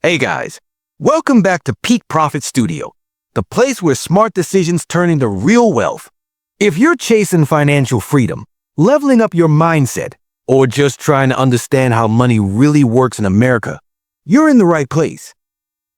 Hey guys, welcome back to Peak Profit Studio, the place where smart decisions turn into real wealth. If you're chasing financial freedom, leveling up your mindset, or just trying to understand how money really works in America, you're in the right place.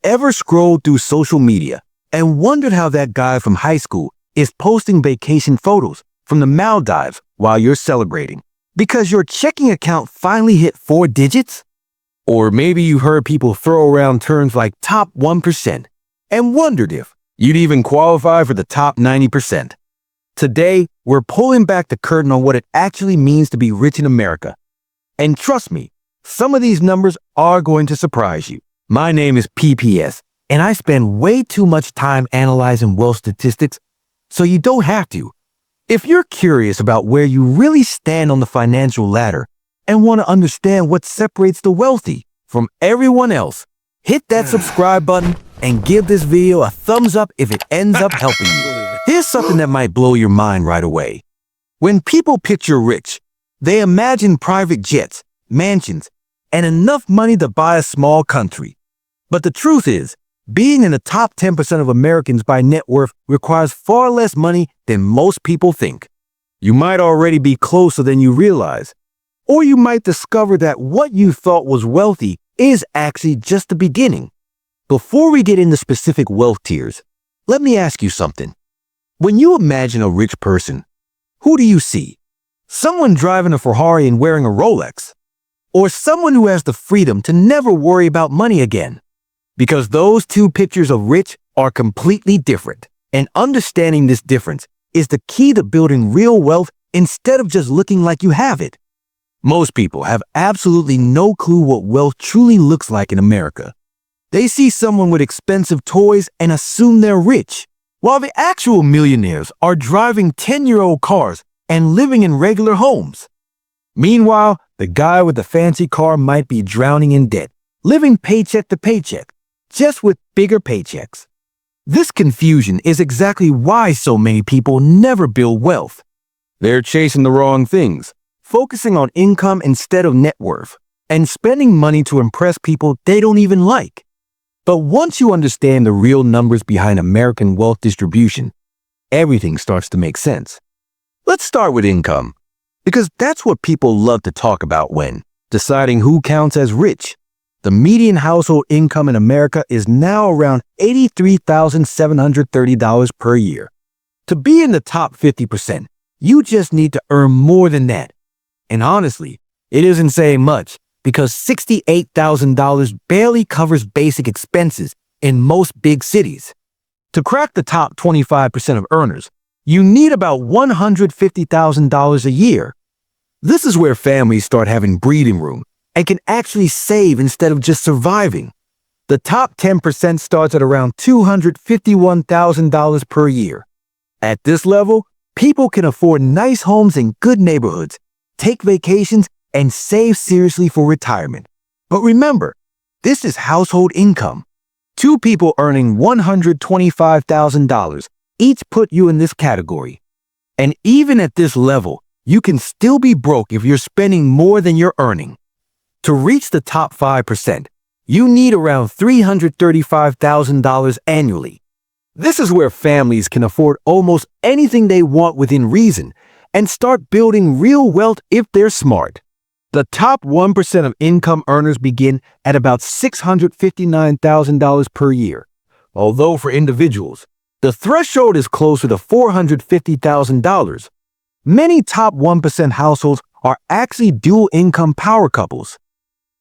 Ever scrolled through social media and wondered how that guy from high school is posting vacation photos from the Maldives while you're celebrating because your checking account finally hit 4 digits? Or maybe you heard people throw around terms like top 1% and wondered if you'd even qualify for the top 90%. Today, we're pulling back the curtain on what it actually means to be rich in America. And trust me, some of these numbers are going to surprise you. My name is PPS, and I spend way too much time analyzing wealth statistics, so you don't have to. If you're curious about where you really stand on the financial ladder and want to understand what separates the wealthy from everyone else, hit that subscribe button and give this video a thumbs up if it ends up helping you. Here's something that might blow your mind right away. When people picture rich, they imagine private jets, mansions, and enough money to buy a small country. But the truth is, being in the top 10% of Americans by net worth requires far less money than most people think. You might already be closer than you realize. Or you might discover that what you thought was wealthy is actually just the beginning. Before we get into specific wealth tiers, let me ask you something. When you imagine a rich person, who do you see? Someone driving a Ferrari and wearing a Rolex? Or someone who has the freedom to never worry about money again? Because those two pictures of rich are completely different. And understanding this difference is the key to building real wealth instead of just looking like you have it. Most people have absolutely no clue what wealth truly looks like in America. They see someone with expensive toys and assume they're rich, while the actual millionaires are driving 10-year-old cars and living in regular homes. Meanwhile, the guy with the fancy car might be drowning in debt, living paycheck to paycheck, just with bigger paychecks. This confusion is exactly why so many people never build wealth. They're chasing the wrong things, focusing on income instead of net worth, and spending money to impress people they don't even like. But once you understand the real numbers behind American wealth distribution, everything starts to make sense. Let's start with income, because that's what people love to talk about when deciding who counts as rich. The median household income in America is now around $83,730 per year. To be in the top 50%, you just need to earn more than that. And honestly, it isn't saying much because $68,000 barely covers basic expenses in most big cities. To crack the top 25% of earners, you need about $150,000 a year. This is where families start having breathing room and can actually save instead of just surviving. The top 10% starts at around $251,000 per year. At this level, people can afford nice homes in good neighborhoods, take vacations, and save seriously for retirement. But remember, this is household income. Two people earning $125,000 each put you in this category. And even at this level, you can still be broke if you're spending more than you're earning. To reach the top 5%, you need around $335,000 annually. This is where families can afford almost anything they want within reason and start building real wealth if they're smart. The top 1% of income earners begin at about $659,000 per year, although for individuals, the threshold is closer to $450,000. Many top 1% households are actually dual income power couples.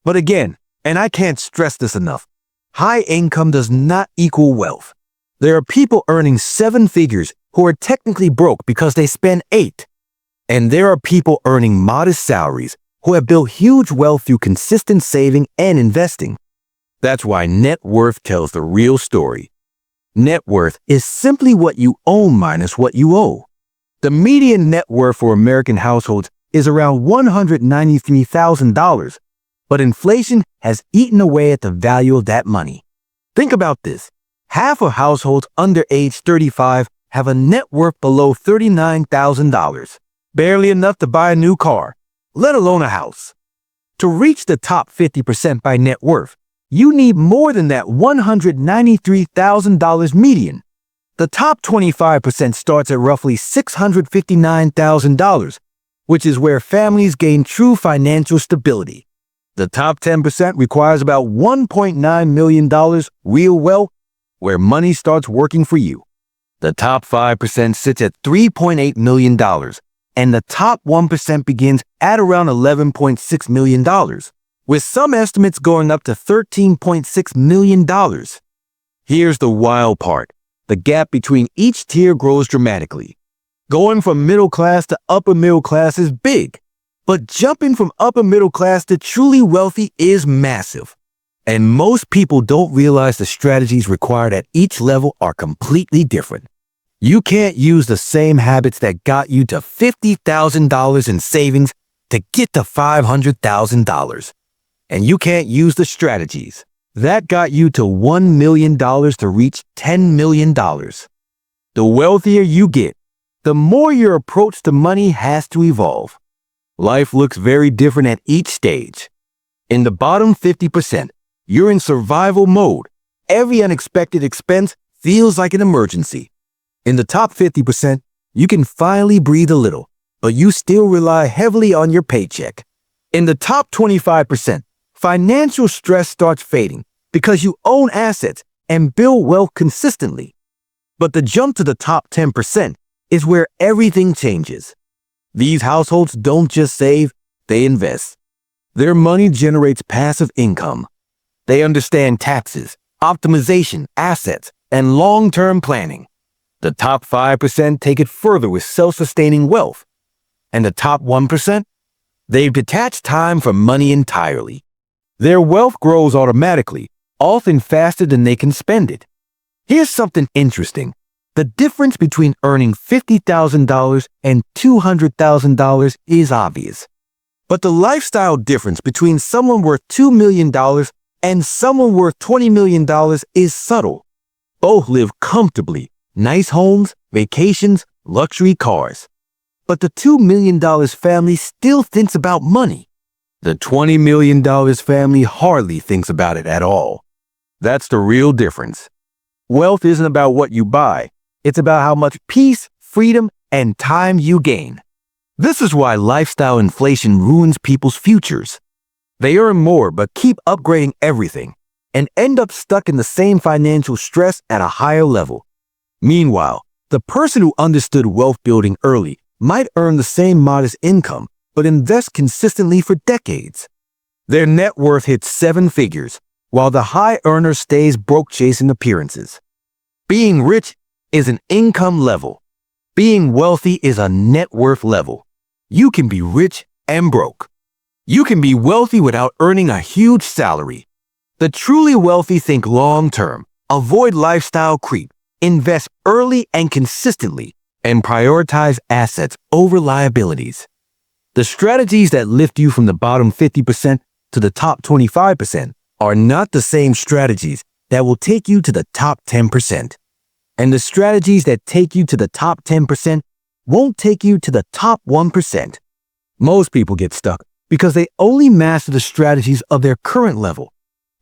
But again, and I can't stress this enough, high income does not equal wealth. There are people earning 7 figures who are technically broke because they spend 8. And there are people earning modest salaries who have built huge wealth through consistent saving and investing. That's why net worth tells the real story. Net worth is simply what you own minus what you owe. The median net worth for American households is around $193,000, but inflation has eaten away at the value of that money. Think about this. Half of households under age 35 have a net worth below $39,000. Barely enough to buy a new car, let alone a house. To reach the top 50% by net worth, you need more than that $193,000 median. The top 25% starts at roughly $659,000, which is where families gain true financial stability. The top 10% requires about $1.9 million real wealth, where money starts working for you. The top 5% sits at $3.8 million, and the top 1% begins at around $11.6 million, with some estimates going up to $13.6 million. Here's the wild part. The gap between each tier grows dramatically. Going from middle class to upper middle class is big, but jumping from upper middle class to truly wealthy is massive. And most people don't realize the strategies required at each level are completely different. You can't use the same habits that got you to $50,000 in savings to get to $500,000. And you can't use the strategies that got you to $1 million to reach $10 million. The wealthier you get, the more your approach to money has to evolve. Life looks very different at each stage. In the bottom 50%, you're in survival mode. Every unexpected expense feels like an emergency. In the top 50%, you can finally breathe a little, but you still rely heavily on your paycheck. In the top 25%, financial stress starts fading because you own assets and build wealth consistently. But the jump to the top 10% is where everything changes. These households don't just save, they invest. Their money generates passive income. They understand taxes, optimization, assets, and long-term planning. The top 5% take it further with self-sustaining wealth. And the top 1%? They've detached time from money entirely. Their wealth grows automatically, often faster than they can spend it. Here's something interesting. The difference between earning $50,000 and $200,000 is obvious. But the lifestyle difference between someone worth $2 million and someone worth $20 million is subtle. Both live comfortably, nice homes, vacations, luxury cars. But the $2 million family still thinks about money. The $20 million family hardly thinks about it at all. That's the real difference. Wealth isn't about what you buy. It's about how much peace, freedom, and time you gain. This is why lifestyle inflation ruins people's futures. They earn more but keep upgrading everything and end up stuck in the same financial stress at a higher level. Meanwhile, the person who understood wealth building early might earn the same modest income but invest consistently for decades. Their net worth hits 7 figures, while the high earner stays broke chasing appearances. Being rich is an income level. Being wealthy is a net worth level. You can be rich and broke. You can be wealthy without earning a huge salary. The truly wealthy think long-term, avoid lifestyle creep, invest early and consistently, and prioritize assets over liabilities. The strategies that lift you from the bottom 50% to the top 25% are not the same strategies that will take you to the top 10%. And the strategies that take you to the top 10% won't take you to the top 1%. Most people get stuck because they only master the strategies of their current level,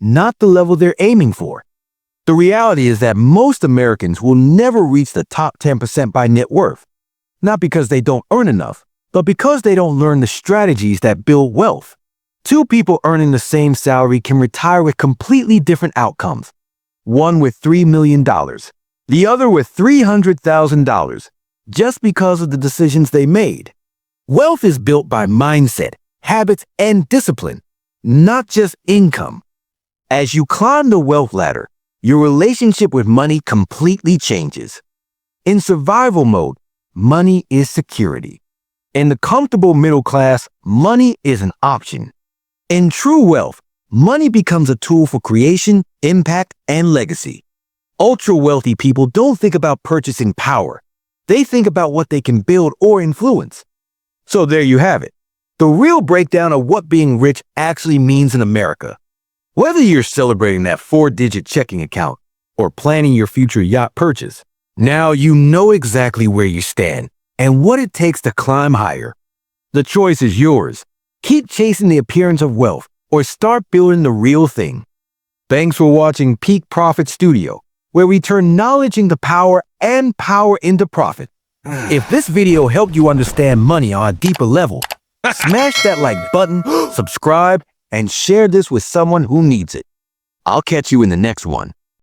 not the level they're aiming for. The reality is that most Americans will never reach the top 10% by net worth, not because they don't earn enough, but because they don't learn the strategies that build wealth. 2 people earning the same salary can retire with completely different outcomes. One with $3 million, the other with $300,000, just because of the decisions they made. Wealth is built by mindset, habits, and discipline, not just income. As you climb the wealth ladder, your relationship with money completely changes. In survival mode, money is security. In the comfortable middle class, money is an option. In true wealth, money becomes a tool for creation, impact, and legacy. Ultra-wealthy people don't think about purchasing power. They think about what they can build or influence. So there you have it. The real breakdown of what being rich actually means in America. Whether you're celebrating that 4-digit checking account or planning your future yacht purchase, now you know exactly where you stand and what it takes to climb higher. The choice is yours. Keep chasing the appearance of wealth or start building the real thing. Thanks for watching Peak Profit Studio, where we turn knowledge into power and power into profit. If this video helped you understand money on a deeper level, smash that like button, subscribe, and share this with someone who needs it. I'll catch you in the next one.